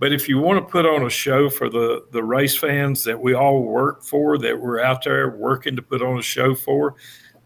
But if you want to put on a show for the race fans that we all work for, that we're out there working to put on a show for,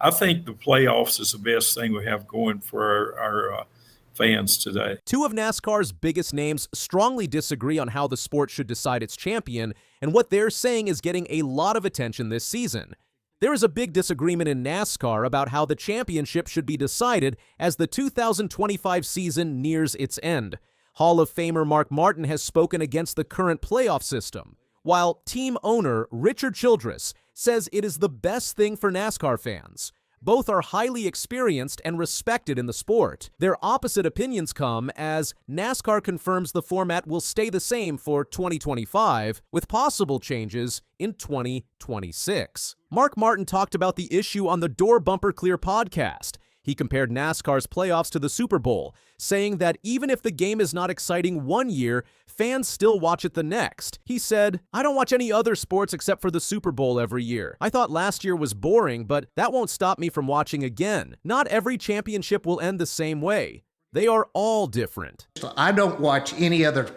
I think the playoffs is the best thing we have going for our fans today. Two of NASCAR's biggest names strongly disagree on how the sport should decide its champion, and what they're saying is getting a lot of attention this season. There is a big disagreement in NASCAR about how the championship should be decided as the 2025 season nears its end. Hall of Famer Mark Martin has spoken against the current playoff system, while team owner Richard Childress says it is the best thing for NASCAR fans. Both are highly experienced and respected in the sport. Their opposite opinions come as NASCAR confirms the format will stay the same for 2025, with possible changes in 2026. Mark Martin talked about the issue on the Door Bumper Clear podcast. He compared NASCAR's playoffs to the Super Bowl, saying that even if the game is not exciting one year, fans still watch it the next. He said, "I don't watch any other sports except for the Super Bowl every year. I thought last year was boring, but that won't stop me from watching again. Not every championship will end the same way. They are all different." I don't watch any other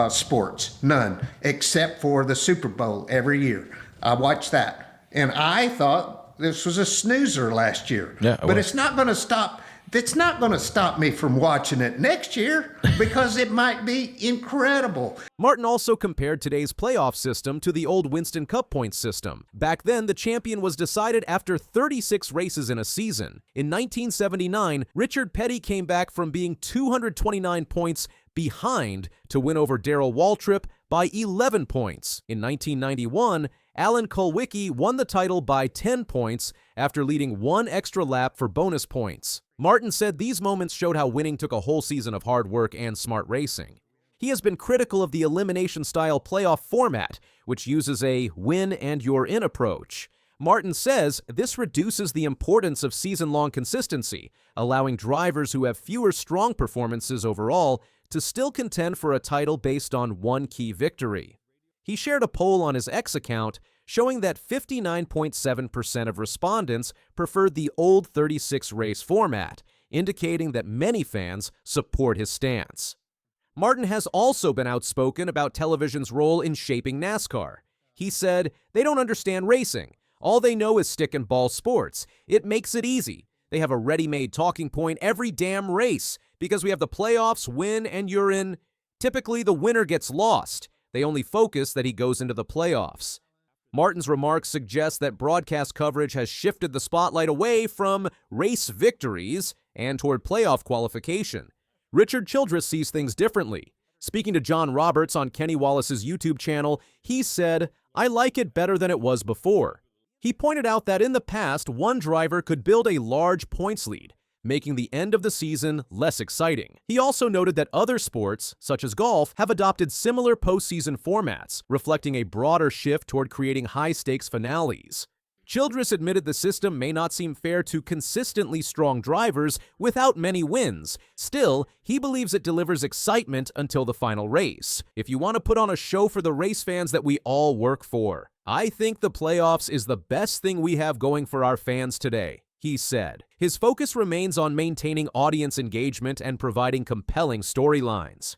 sports, none, except for the Super Bowl every year. I watch that. And I thought this was a snoozer last year. But it's not going to stop. It's not going to stop me from watching it next year because it might be incredible. Martin also compared today's playoff system to the old Winston Cup points system. Back then, the champion was decided after 36 races in a season. In 1979, Richard Petty came back from being 229 points behind to win over Darrell Waltrip by 11 points. In 1991, Alan Kulwicki won the title by 10 points after leading one extra lap for bonus points. Martin said these moments showed how winning took a whole season of hard work and smart racing. He has been critical of the elimination-style playoff format, which uses a win-and-you're-in approach. Martin says this reduces the importance of season-long consistency, allowing drivers who have fewer strong performances overall to still contend for a title based on one key victory. He shared a poll on his X account showing that 59.7% of respondents preferred the old 36-race format, indicating that many fans support his stance. Martin has also been outspoken about television's role in shaping NASCAR. He said, "They don't understand racing. All they know is stick and ball sports. It makes it easy. They have a ready-made talking point every damn race because we have the playoffs, win, and you're in. Typically, the winner gets lost. They only focus that he goes into the playoffs." Martin's remarks suggest that broadcast coverage has shifted the spotlight away from race victories and toward playoff qualification. Richard Childress sees things differently. Speaking to John Roberts on Kenny Wallace's YouTube channel, he said, "I like it better than it was before." He pointed out that in the past, one driver could build a large points lead, making the end of the season less exciting. He also noted that other sports, such as golf, have adopted similar postseason formats, reflecting a broader shift toward creating high-stakes finales. Childress admitted the system may not seem fair to consistently strong drivers without many wins. Still, he believes it delivers excitement until the final race. "If you want to put on a show for the race fans that we all work for, I think the playoffs is the best thing we have going for our fans today," he said. His focus remains on maintaining audience engagement and providing compelling storylines.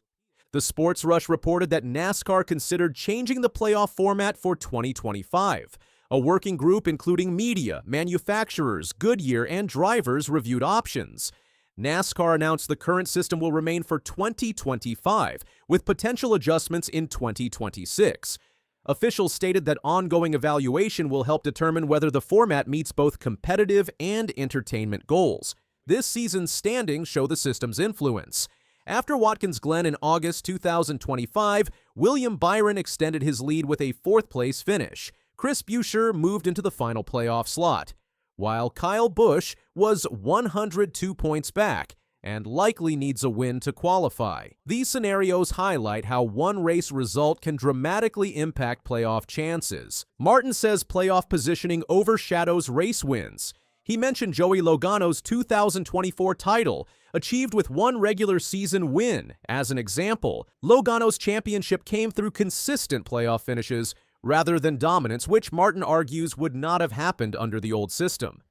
The Sports Rush reported that NASCAR considered changing the playoff format for 2025. A working group including media, manufacturers, Goodyear, and drivers reviewed options. NASCAR announced the current system will remain for 2025, with potential adjustments in 2026. Officials stated that ongoing evaluation will help determine whether the format meets both competitive and entertainment goals. This season's standings show the system's influence. After Watkins Glen in August 2025, William Byron extended his lead with a fourth-place finish. Chris Buescher moved into the final playoff slot, while Kyle Busch was 102 points back and likely needs a win to qualify. These scenarios highlight how one race result can dramatically impact playoff chances. Martin says playoff positioning overshadows race wins. He mentioned Joey Logano's 2024 title, achieved with one regular season win. As an example, Logano's championship came through consistent playoff finishes rather than dominance, which Martin argues would not have happened under the old system.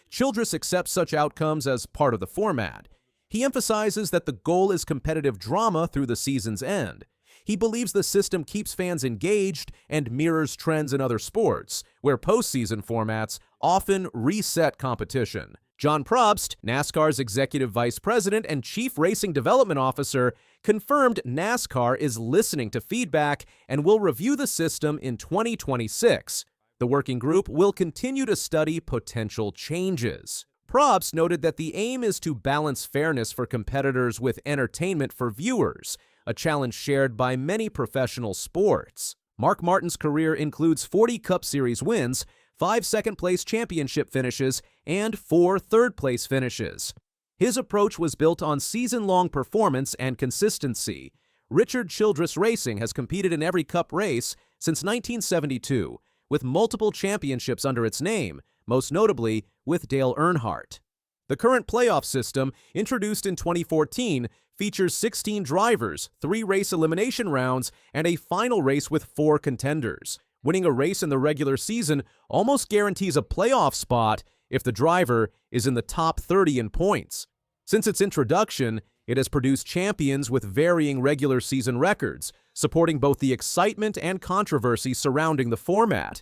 Childress accepts such outcomes as part of the format. He emphasizes that the goal is competitive drama through the season's end. He believes the system keeps fans engaged and mirrors trends in other sports, where postseason formats often reset competition. John Probst, NASCAR's executive vice president and chief racing development officer, confirmed NASCAR is listening to feedback and will review the system in 2026. The working group will continue to study potential changes. Probst noted that the aim is to balance fairness for competitors with entertainment for viewers, a challenge shared by many professional sports. Mark Martin's career includes 40 Cup Series wins, 5 second-place championship finishes, and 4 third-place finishes. His approach was built on season-long performance and consistency. Richard Childress Racing has competed in every Cup race since 1972, with multiple championships under its name, most notably with Dale Earnhardt. The current playoff system, introduced in 2014, features 16 drivers, 3 race elimination rounds, and a final race with 4 contenders. Winning a race in the regular season almost guarantees a playoff spot if the driver is in the top 30 in points. Since its introduction, it has produced champions with varying regular season records, supporting both the excitement and controversy surrounding the format.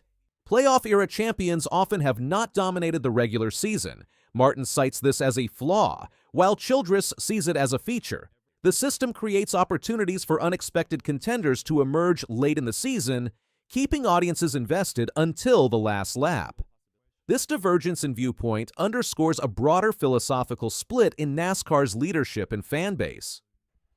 Playoff-era champions often have not dominated the regular season. Martin cites this as a flaw, while Childress sees it as a feature. The system creates opportunities for unexpected contenders to emerge late in the season, keeping audiences invested until the last lap. This divergence in viewpoint underscores a broader philosophical split in NASCAR's leadership and fan base.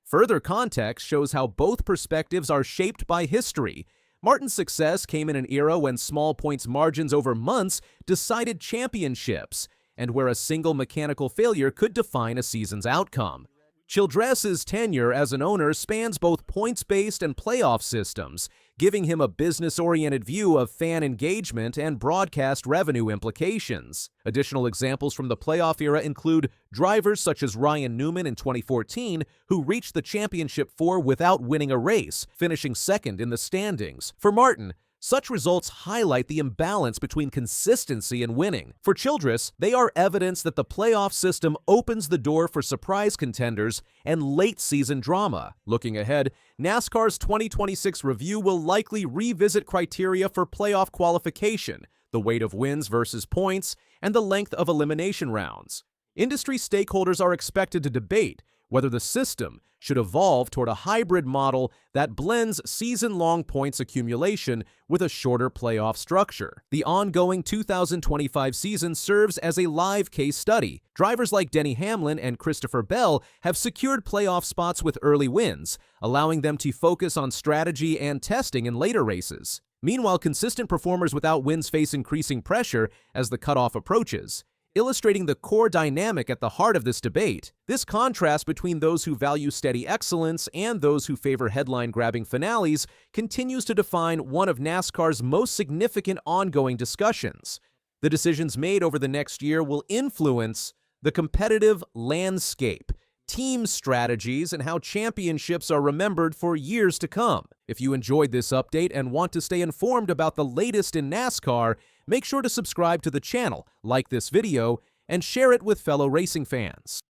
Further context shows how both perspectives are shaped by history. Martin's success came in an era when small points margins over months decided championships, and where a single mechanical failure could define a season's outcome. Childress's tenure as an owner spans both points-based and playoff systems, giving him a business-oriented view of fan engagement and broadcast revenue implications. Additional examples from the playoff era include drivers such as Ryan Newman in 2014, who reached the championship four without winning a race, finishing second in the standings. For Martin, such results highlight the imbalance between consistency and winning. For Childress, they are evidence that the playoff system opens the door for surprise contenders and late-season drama. Looking ahead, NASCAR's 2026 review will likely revisit criteria for playoff qualification, the weight of wins versus points, and the length of elimination rounds. Industry stakeholders are expected to debate whether the system should evolve toward a hybrid model that blends season-long points accumulation with a shorter playoff structure. The ongoing 2025 season serves as a live case study. Drivers like Denny Hamlin and Christopher Bell have secured playoff spots with early wins, allowing them to focus on strategy and testing in later races. Meanwhile, consistent performers without wins face increasing pressure as the cutoff approaches, illustrating the core dynamic at the heart of this debate. This contrast between those who value steady excellence and those who favor headline-grabbing finales continues to define one of NASCAR's most significant ongoing discussions. The decisions made over the next year will influence the competitive landscape, team strategies, and how championships are remembered for years to come. If you enjoyed this update and want to stay informed about the latest in NASCAR, make sure to subscribe to the channel, like this video, and share it with fellow racing fans.